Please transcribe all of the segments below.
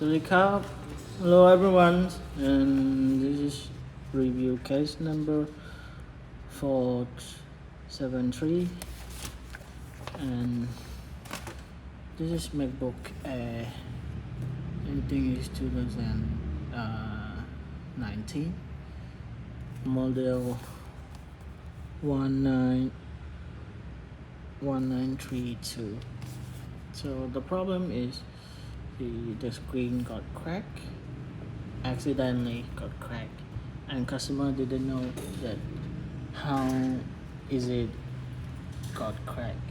Recap. Hello everyone, and this is review case number 473, and this is MacBook Air. I think it's 2019 model 1932. So the problem is the screen got cracked, accidentally got cracked, and customer didn't know that how is it got cracked.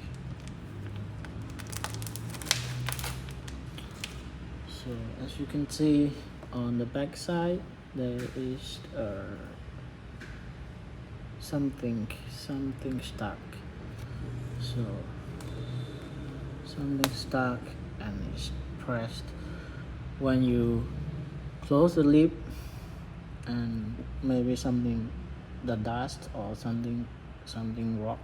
So as you can see on the back side, there is something stuck. So something stuck and it's pressed when you close the lid, and maybe something, the dust or something rock,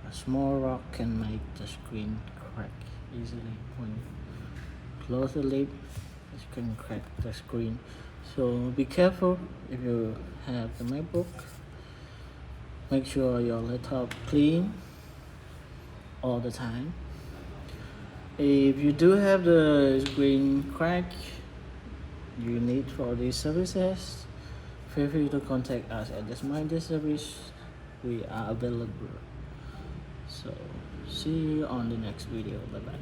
a small rock can make the screen crack easily. When you close the lid, it can crack the screen. So be careful if you have the MacBook. Make sure your laptop clean all the time. If you do have the screen crack you need for these services, feel free to contact us at this Mind service. We are available. So see you on the next video. Bye bye.